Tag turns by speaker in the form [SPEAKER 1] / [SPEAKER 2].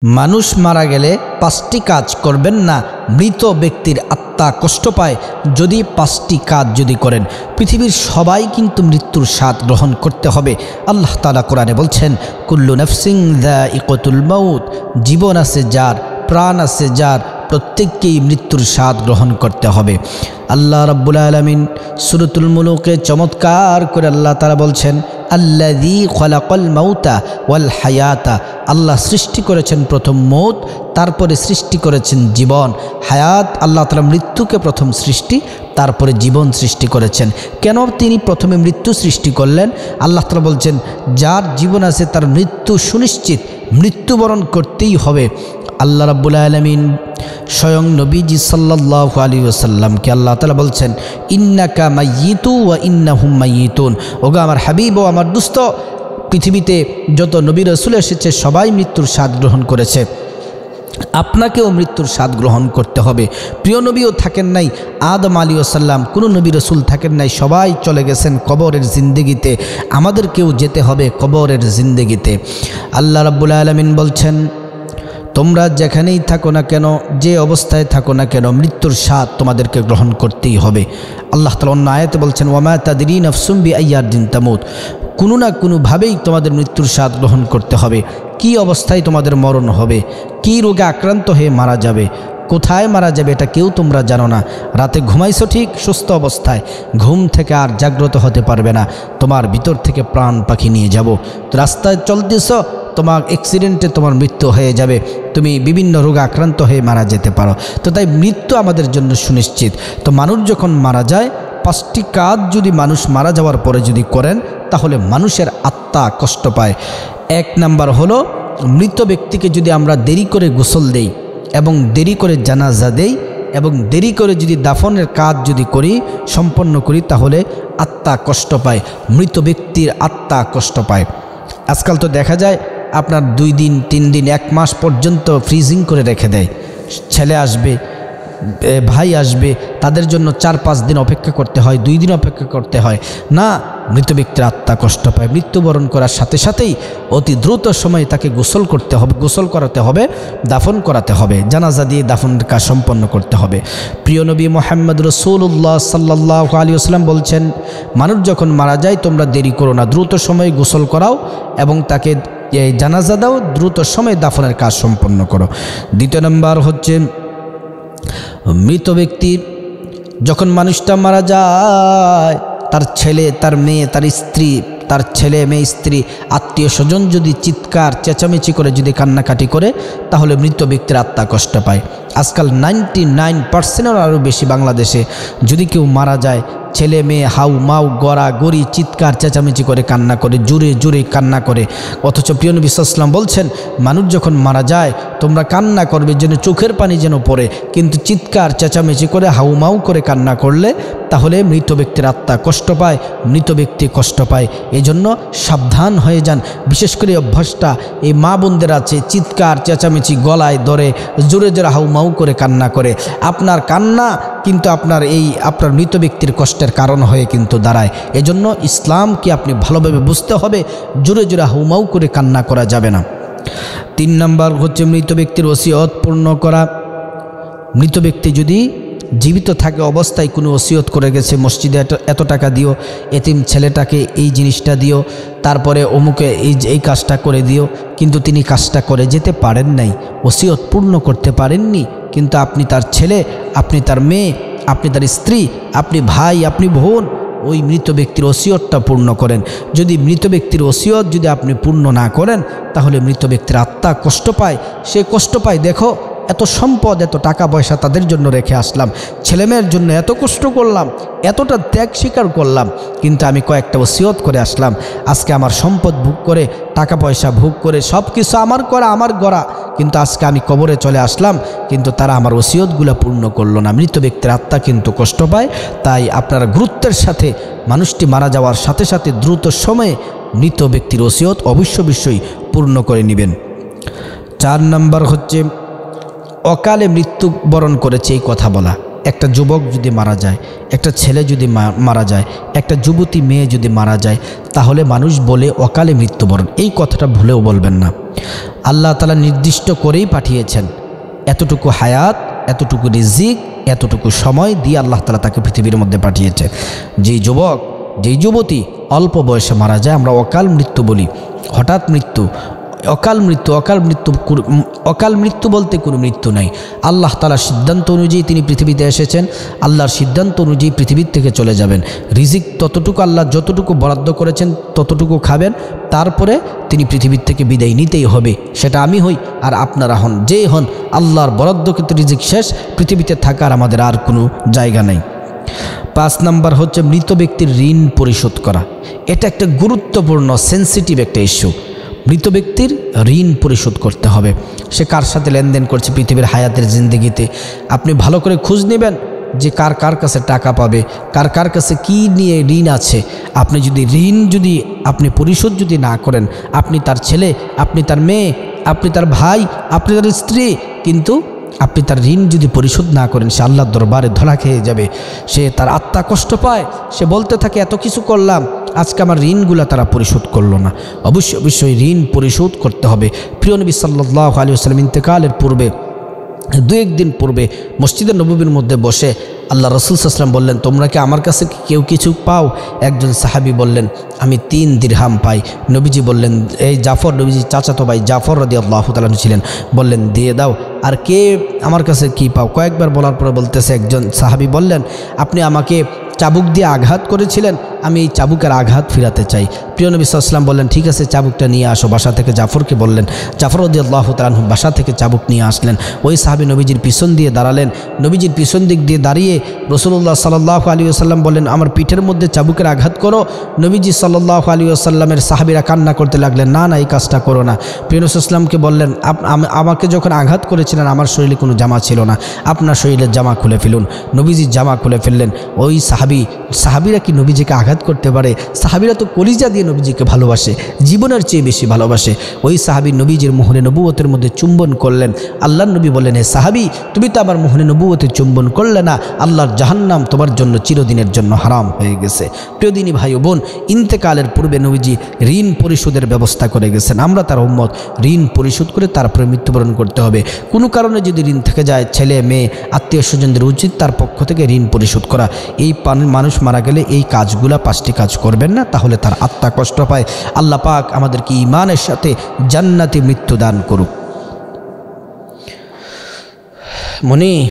[SPEAKER 1] মানুষ মারা গেলে 5টি কাজ করবেন না, মৃত ব্যক্তির আত্মা কষ্ট পায় যদি 5টি কাজ যদি করেন। পৃথিবীর সবাই কিন্তু মৃত্যুর স্বাদ গ্রহণ করতে হবে। আল্লাহ তাআলা কোরআনে বলছেন, কুল্লু নাফসিন যায়িকাতুল মাউত, জীবন আছে যার, প্রাণ আছে যার, প্রত্যেককেই মৃত্যুর স্বাদ গ্রহণ করতে হবে। আল্লাহ রাব্বুল আলামিন সূরাতুল মুলুকে চমৎকার করে আল্লাহ তাআলা বলছেন, আল্লাযী খালাকাল মাউতা ওয়াল হায়াতা, আল্লাহ সৃষ্টি করেছেন প্রথম মৌত, তারপরে সৃষ্টি করেছেন জীবন। হায়াত, আল্লাহ তাআলা মৃত্যুকে প্রথম সৃষ্টি, তারপরে জীবন সৃষ্টি করেছেন। কেন তিনি প্রথমে মৃত্যু সৃষ্টি করলেন? আল্লাহ তাআলা বলছেন, যার জীবন আছে তার মৃত্যু সুনিশ্চিত, মৃত্যুবরণ করতেই হবে। আল্লাহ রাব্বুল আলামিন স্বয়ং নবীজি সাল্লাল্লাহু আলাইহি ওয়াসাল্লামকে আল্লাহ তাআলা বলছেন, ইন্নাকা মাইয়িতু ওয়া ইন্নাহুম মাইয়িতুন। ওগো আমার হাবিব ও আমার দোস্ত, পৃথিবীতে যত নবী রাসূল এসেছে সবাই মৃত্যুর স্বাদ গ্রহণ করেছে, আপনাকেও মৃত্যুর স্বাদ গ্রহণ করতে হবে। প্রিয় নবীও থাকেন নাই, আদম আলাইহিস সালাম, কোনো নবী রাসূল থাকেন নাই, সবাই চলে গেছেন কবরের জিন্দেগিতে। আমাদেরকেও যেতে হবে কবরের জিন্দেগিতে। আল্লাহ রাব্বুল আলামিন বলছেন, তোমরা যেখানেই থাকো না কেন, যে অবস্থায় থাকো না কেন, মৃত্যুর স্বাদ তোমাদেরকে গ্রহণ করতেই হবে। আল্লাহ তাআলা অন্য আয়াতে বলছেন, ওয়ামা তাদরি নাফসুম বিআইয়াদিন তামুত, কোনো না কোনোভাবেই তোমাদের মৃত্যুর স্বাদ গ্রহণ করতে হবে। কি অবস্থায় তোমাদের মরণ হবে, কি রোগে আক্রান্ত হয়ে মারা যাবে, কোথায় মারা যাবে, এটা কেউ তোমরা জানো না। রাতে ঘুমাইছো ঠিক, সুস্থ অবস্থায়, ঘুম থেকে আর জাগ্রত হতে পারবে না, তোমার ভিতর থেকে প্রাণ পাখি নিয়ে যাব। রাস্তায় চলতেছ, তোমার অ্যাক্সিডেন্টে তোমার মৃত্যু হয়ে যাবে, তুমি বিভিন্ন রোগে আক্রান্ত হয়ে মারা যেতে পারো। তো তাই মৃত্যু আমাদের জন্য সুনিশ্চিত। তো মানুষ যখন মারা যায়, 5টি কাজ যদি মানুষ মারা যাওয়ার পরে যদি করেন, তাহলে মানুষের আত্মা কষ্ট পায়। 1 নাম্বার হলো, মৃত ব্যক্তিকে যদি আমরা দেরি করে গোসল দেই এবং দেরি করে জানাজা দেই এবং দেরি করে যদি দাফনের কাজ যদি করি, সম্পন্ন করি, তাহলে আত্মা কষ্ট পায়, মৃত ব্যক্তির আত্মা কষ্ট পায়। আজকাল তো দেখা যায় আপনার 2 দিন 3 দিন 1 মাস পর্যন্ত ফ্রিজিং করে রেখে দেয়। ছেলে আসবে, ভাই আসবে, তাদের জন্য 4-5 দিন অপেক্ষা করতে হয়, 2 দিন অপেক্ষা করতে হয় না। মৃত ব্যক্তির আত্মা কষ্ট পায়। মৃত্যুবরণ করার সাথে সাথেই অতি দ্রুত সময়ে তাকে গোসল করতে হবে, গোসল করাতে হবে, দাফন করাতে হবে, জানাজা দিয়ে দাফনের কাজ সম্পন্ন করতে হবে। প্রিয় নবী মুহাম্মদ রাসূলুল্লাহ সাল্লাল্লাহু আলাইহি ওয়াসাল্লাম বলছেন, মানুষ যখন মারা যায় তোমরা দেরি করো না, দ্রুত সময়ে গোসল করাও এবং তাকে জানাজা দাও, দ্রুত সময়ে দাফনের কাজ সম্পন্ন করো। 2 নম্বর হচ্ছে, মৃত ব্যক্তির যখন মানুষটা মারা যায়, তার ছেলে, তার মেয়ে, তার স্ত্রী, তার ছেলে মেয়ে স্ত্রী, আত্মীয় স্বজন যদি চিৎকার চেঁচামেচি করে যদি কান্নাকাটি করে, তাহলে মৃত ব্যক্তির আত্মা কষ্ট পায়। আজকাল 99% আরও বেশি বাংলাদেশে যদি কেউ মারা যায়, ছেলে মেয়ে হাউ মাউ গড়া গড়ি চিৎকার চেঁচামেচি করে কান্না করে, জোরে জোরে কান্না করে। অথচ প্রিয় নবী সাল্লাল্লাহু আলাইহি ওয়াসাল্লাম বলছেন, মানুষ যখন মারা যায় তোমরা কান্না করবে যেন চোখের পানি যেন পড়ে, কিন্তু চিৎকার চেঁচামেচি করে হাউ মাউ করে কান্না করলে তাহলে মৃত ব্যক্তির আত্মা কষ্ট পায়, মৃত ব্যক্তি কষ্ট পায়। এই জন্য সাবধান হয়ে যান। বিশেষ করে অভ্যাসটা এই মা বোনদের আছে, চিৎকার চেঁচামেচি গলায় ধরে জোরে জোরে হাউ মাউ করে কান্না করে। আপনার কান্না কিন্তু আপনার মৃত ব্যক্তির কষ্টের কারণ হয়ে কিন্তু দাঁড়ায়। এজন্য ইসলামকে আপনি ভালোভাবে বুঝতে হবে, জোরে জোরে হাউমাউ করে কান্না করা যাবে না। 3 নম্বর হচ্ছে, মৃত ব্যক্তির ওসিয়ত পূর্ণ করা। মৃত ব্যক্তি যদি জীবিত থাকে অবস্থায় কোনো ওসিয়ত করে গেছে, মসজিদে এত টাকা দিও, এতিম ছেলেটাকে এই জিনিসটা দিও, তারপরে অমুকে এই কাজটা করে দিও, কিন্তু তিনি কাজটা করে যেতে পারেন নাই, ওসিয়ত পূর্ণ করতে পারেননি, কিন্তু আপনি তার ছেলে, আপনি তার মেয়ে, আপনি তার স্ত্রী, আপনি ভাই, আপনি বোন, ওই মৃত ব্যক্তির ওসিয়তটা পূর্ণ করেন। যদি মৃত ব্যক্তির ওসিয়ত যদি আপনি পূর্ণ না করেন, তাহলে মৃত ব্যক্তির আত্মা কষ্ট পায়। সে কষ্ট পায়, দেখো এত সম্পদ, এত টাকা পয়সা তাদের জন্য রেখে আসলাম, ছেলেমেয়ের জন্য এত কষ্ট করলাম, এতটা ত্যাগ স্বীকার করলাম, কিন্তু আমি কয়েকটা ওসিয়ত করে আসলাম, আজকে আমার সম্পদ ভোগ করে, টাকা পয়সা ভোগ করে, সব কিছু আমার করা, আমার গড়া, কিন্তু আজকে আমি কবরে চলে আসলাম, কিন্তু তারা আমার ওসিয়তগুলো পূর্ণ করলো না। মৃত ব্যক্তির আত্মা কিন্তু কষ্ট পায়। তাই আপনারা গুরুত্বের সাথে মানুষটি মারা যাওয়ার সাথে সাথে দ্রুত সময়ে মৃত ব্যক্তির ওসিয়ত অবশ্যই পূর্ণ করে নেবেন। 4 নম্বর হচ্ছে, অকালে মৃত্যুবরণ করেছে এই কথা বলা। একটা যুবক যদি মারা যায়, একটা ছেলে যদি মারা যায়, একটা যুবতী মেয়ে যদি মারা যায়, তাহলে মানুষ বলে অকালে মৃত্যুবরণ, এই কথাটা ভুলেও বলবেন না। আল্লাহ তাআলা নির্দিষ্ট করেই পাঠিয়েছেন, এতটুকু হায়াত, এতটুকু রিজিক, এতটুকু সময় দিয়ে আল্লাহ তাআলা তাকে পৃথিবীর মধ্যে পাঠিয়েছে। যেই যুবক, যেই যুবতী অল্প বয়সে মারা যায় আমরা অকাল মৃত্যু বলি। হঠাৎ মৃত্যু, অকাল মৃত্যু, অকাল মৃত্যু বলতে কোনো মৃত্যু নাই। আল্লাহ তাআলার সিদ্ধান্ত অনুযায়ী তিনি পৃথিবীতে এসেছেন, আল্লাহর সিদ্ধান্ত অনুযায়ী পৃথিবীর থেকে চলে যাবেন। রিজিক ততটুকু আল্লাহ যতটুকু বরাদ্দ করেছেন ততটুকু খাবেন, তারপরে তিনি পৃথিবীর থেকে বিদায় নিতেই হবে। সেটা আমি হই আর আপনারা হন, যেই হন, আল্লাহর বরাদ্দকৃত রিজিক শেষ, পৃথিবীতে থাকার আমাদের আর কোনো জায়গা নেই। 5 নাম্বার হচ্ছে মৃত ব্যক্তির ঋণ পরিশোধ করা। এটা একটা গুরুত্বপূর্ণ সেন্সিটিভ একটা ইস্যু। মৃত ব্যক্তির ঋণ পরিশোধ করতে হবে। সে কার সাথে লেনদেন করছে পৃথিবীর হায়াতের জিন্দেগিতে, আপনি ভালো করে খোঁজ নেবেন যে কার কার কাছে টাকা পাবে, কার কার কাছে কী নিয়ে ঋণ আছে। আপনি যদি ঋণ আপনি পরিশোধ না করেন, আপনি তার ছেলে, আপনি তার মেয়ে, আপনি তার ভাই, আপনি তার স্ত্রী, কিন্তু আপনি তার ঋণ যদি পরিশোধ না করেন, সে আল্লাহর দরবারে ধরা খেয়ে যাবে। সে তার আত্মা কষ্ট পায়, সে বলতে থাকে এত কিছু করলাম, আজকে আমার ঋণগুলো তারা পরিশোধ করলো না। অবশ্যই ঋণ পরিশোধ করতে হবে। প্রিয় নবী সাল্লাল্লাহু আলাইহি ওয়াসাল্লাম ইন্তেকালের পূর্বে 2-1 দিন পূর্বে মসজিদের নববীর মধ্যে বসে আল্লাহ রাসূল সাল্লাল্লাহু আলাইহি ওয়াসাল্লাম বললেন, তোমরা কি আমার কাছে কেউ কিছু পাও? একজন সাহাবী বললেন, আমি 3 দিরহাম পাই। নবীজি বললেন, এই জাফর, নবীজি চাচাতো ভাই জাফর রাদিয়াল্লাহু তাআলা ছিলেন, বললেন দিয়ে দাও। আর কে আমার কাছে কি পাও? কয়েকবার বলার পরে বলতেছে, একজন সাহাবী বললেন, আপনি আমাকে চাবুক দিয়ে আঘাত করেছিলেন, আমি এই চাবুকের আঘাত ফিরাতে চাই। প্রিয় নবী সাল্লাল্লাহু আলাইহি ওয়াসাল্লাম বললেন, ঠিক আছে, চাবুকটা নিয়ে আসো বাসা থেকে। জাফরকে বললেন, জাফর রাদিয়াল্লাহু তাআলা আনহু বাসা থেকে চাবুক নিয়ে আসলেন। ওই সাহাবী নবীজির পিছন দিয়ে দাঁড়ালেন। নবীজির পিছন দিক দিয়ে দাঁড়িয়ে রাসূলুল্লাহ সাল্লাল্লাহু আলাইহি ওয়াসাল্লাম বললেন, আমার পিঠের মধ্যে চাবুকের আঘাত করো। নবীজি সাল্লাল্লাহু আলাইহি ওয়াসাল্লামের সাহাবীরা কান্না করতে লাগলেন, না না, এই কাজটা করো না। প্রিয় নবী সাল্লাল্লাহু আলাইহি ওয়াসাল্লামকে বললেন, আমাকে যখন আঘাত করেছিলেন আমার শরীরে কোনো জামা ছিল না, আপনার শরীরের জামা খুলে ফেলুন। নবীজির জামা খুলে ফেললেন। ওই সাহাবীরা কি নবীজিকে আঘাত করতে পারে? সাহাবীরা তো কলিজা দিয়ে নবীজিকে ভালোবাসে, জীবনের চেয়ে বেশি ভালোবাসে। ওই সাহাবী নবীজির মোহরে নবুয়তের মধ্যে চুম্বন করলেন। আল্লাহর নবী বললেন, হে সাহাবী, তুমি তো আমার মোহরে নবুয়তে চুম্বন করলে না, আল্লাহর জাহান্নাম তোমার জন্য চিরদিনের জন্য হারাম হয়ে গেছে। প্রিয় দিনী ভাই ও বোন, ইন্তেকালের পূর্বে নবীজি ঋণ পরিশোধের ব্যবস্থা করে গেছেন। আমরা তার উম্মত, ঋণ পরিশোধ করে তারপরে মৃত্যুবরণ করতে হবে। কোনো কারণে যদি ঋণ থেকে যায়, ছেলে মেয়ে আত্মীয় স্বজনদের উচিত তার পক্ষ থেকে ঋণ পরিশোধ করা। এই মানুষ মারা গেলে এই কাজগুলা 5টি কাজ করবেন না, তাহলে তার আত্মা কষ্ট পায়। আল্লাহ পাক আমাদেরকে ঈমানের সাথে জান্নাতি মৃত্যু দান করুক। মনি